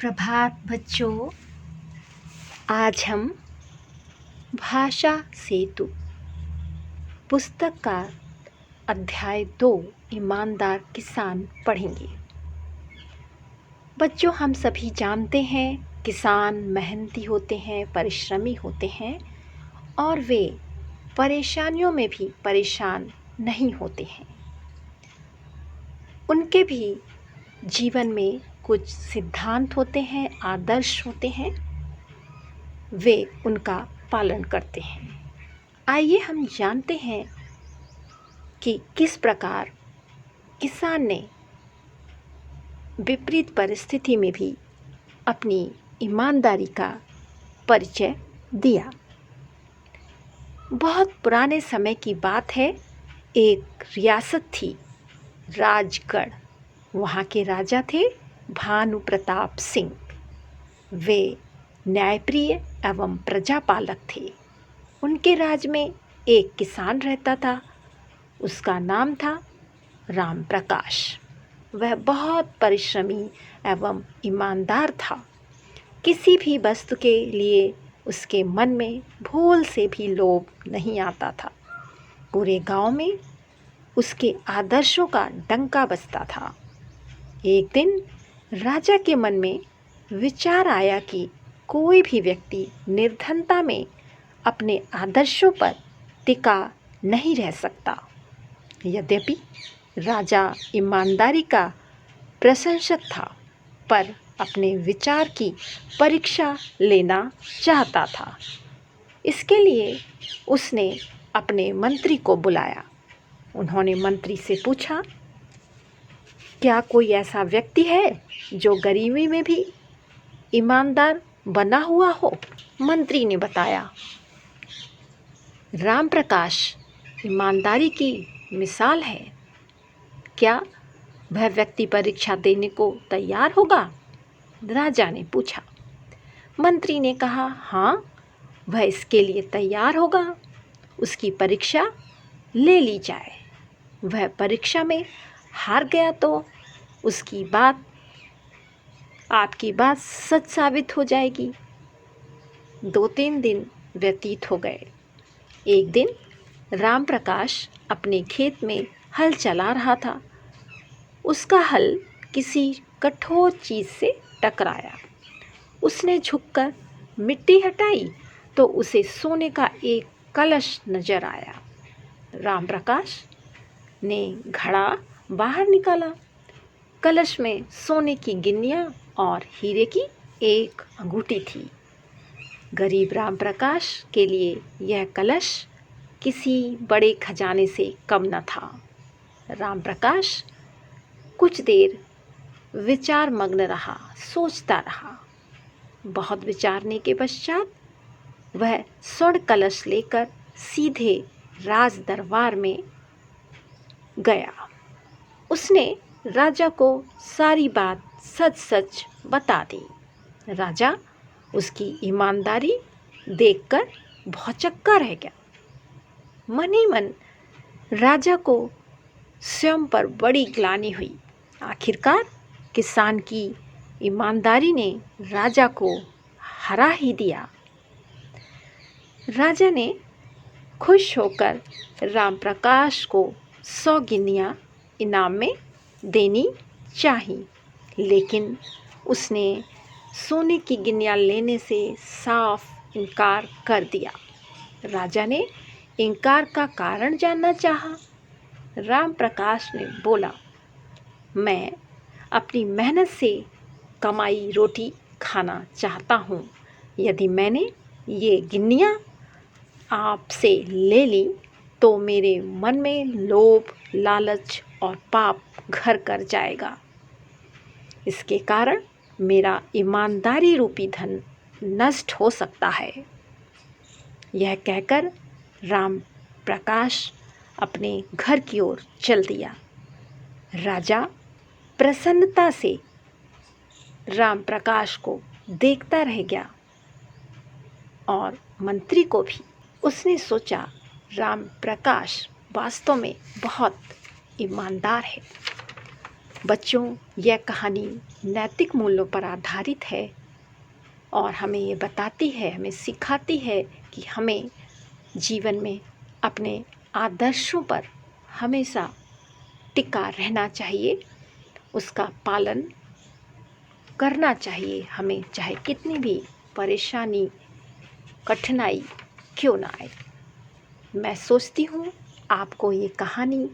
सुप्रभात बच्चों। आज हम भाषा सेतु पुस्तक का अध्याय 2 ईमानदार किसान पढ़ेंगे। बच्चों, हम सभी जानते हैं किसान मेहनती होते हैं, परिश्रमी होते हैं और वे परेशानियों में भी परेशान नहीं होते हैं। उनके भी जीवन में कुछ सिद्धांत होते हैं, आदर्श होते हैं, वे उनका पालन करते हैं। आइए हम जानते हैं कि किस प्रकार किसान ने विपरीत परिस्थिति में भी अपनी ईमानदारी का परिचय दिया। बहुत पुराने समय की बात है। एक रियासत थी राजगढ़। वहाँ के राजा थे भानु प्रताप सिंह। वे न्यायप्रिय एवं प्रजापालक थे। उनके राज में एक किसान रहता था। उसका नाम था राम प्रकाश। वह बहुत परिश्रमी एवं ईमानदार था। किसी भी वस्तु के लिए उसके मन में भूल से भी लोभ नहीं आता था। पूरे गांव में उसके आदर्शों का डंका बजता था। एक दिन राजा के मन में विचार आया कि कोई भी व्यक्ति निर्धनता में अपने आदर्शों पर टिका नहीं रह सकता। यद्यपि राजा ईमानदारी का प्रशंसक था, पर अपने विचार की परीक्षा लेना चाहता था। इसके लिए उसने अपने मंत्री को बुलाया। उन्होंने मंत्री से पूछा, क्या कोई ऐसा व्यक्ति है जो गरीबी में भी ईमानदार बना हुआ हो? मंत्री ने बताया, राम प्रकाश ईमानदारी की मिसाल है। क्या वह व्यक्ति परीक्षा देने को तैयार होगा? राजा ने पूछा। मंत्री ने कहा, हाँ, वह इसके लिए तैयार होगा। उसकी परीक्षा ले ली जाए। वह परीक्षा में हार गया तो उसकी बात आपकी बात सच साबित हो जाएगी। 2-3 दिन व्यतीत हो गए। एक दिन राम प्रकाश अपने खेत में हल चला रहा था। उसका हल किसी कठोर चीज़ से टकराया। उसने झुककर मिट्टी हटाई तो उसे सोने का एक कलश नजर आया। राम प्रकाश ने घड़ा बाहर निकाला। कलश में सोने की गिन्नियाँ और हीरे की एक अंगूठी थी। गरीब राम प्रकाश के लिए यह कलश किसी बड़े खजाने से कम न था। राम प्रकाश कुछ देर विचार मग्न रहा, सोचता रहा। बहुत विचारने के पश्चात वह स्वर्ण कलश लेकर सीधे राज दरबार में गया। उसने राजा को सारी बात सच सच बता दी। राजा उसकी ईमानदारी देखकर भौंचक्का रह गया। मन ही मन राजा को स्वयं पर बड़ी ग्लानि हुई। आखिरकार किसान की ईमानदारी ने राजा को हरा ही दिया। राजा ने खुश होकर राम प्रकाश को 100 गिन्नियाँ इनाम में देनी चाहिए, लेकिन उसने सोने की गिन्नियाँ लेने से साफ इनकार कर दिया। राजा ने इनकार का कारण जानना चाहा। राम प्रकाश ने बोला, मैं अपनी मेहनत से कमाई रोटी खाना चाहता हूँ। यदि मैंने ये गिन्नियाँ आपसे ले ली तो मेरे मन में लोभ, लालच और पाप घर कर जाएगा। इसके कारण मेरा ईमानदारी रूपी धन नष्ट हो सकता है। यह कहकर राम प्रकाश अपने घर की ओर चल दिया। राजा प्रसन्नता से राम प्रकाश को देखता रह गया और मंत्री को भी। उसने सोचा, राम प्रकाश वास्तव में बहुत ईमानदार है। बच्चों, यह कहानी नैतिक मूल्यों पर आधारित है और हमें ये बताती है, हमें सिखाती है कि हमें जीवन में अपने आदर्शों पर हमेशा टिका रहना चाहिए, उसका पालन करना चाहिए हमें, चाहे कितनी भी परेशानी, कठिनाई क्यों ना आए। मैं सोचती हूँ आपको ये कहानी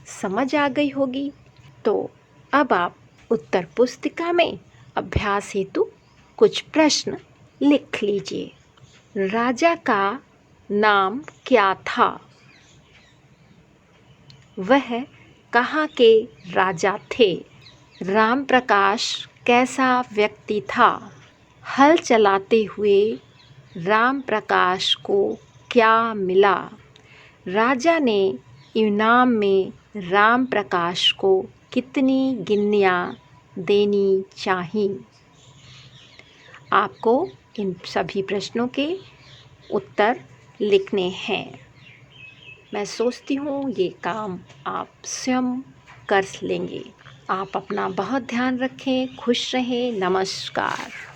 समझ आ गई होगी। तो अब आप उत्तर पुस्तिका में अभ्यास हेतु कुछ प्रश्न लिख लीजिए। राजा का नाम क्या था? वह कहाँ के राजा थे? राम प्रकाश कैसा व्यक्ति था? हल चलाते हुए राम प्रकाश को क्या मिला? राजा ने इनाम में राम प्रकाश को कितनी गिन्नियाँ देनी चाहिए? आपको इन सभी प्रश्नों के उत्तर लिखने हैं। मैं सोचती हूँ ये काम आप स्वयं कर लेंगे। आप अपना बहुत ध्यान रखें, खुश रहें। नमस्कार।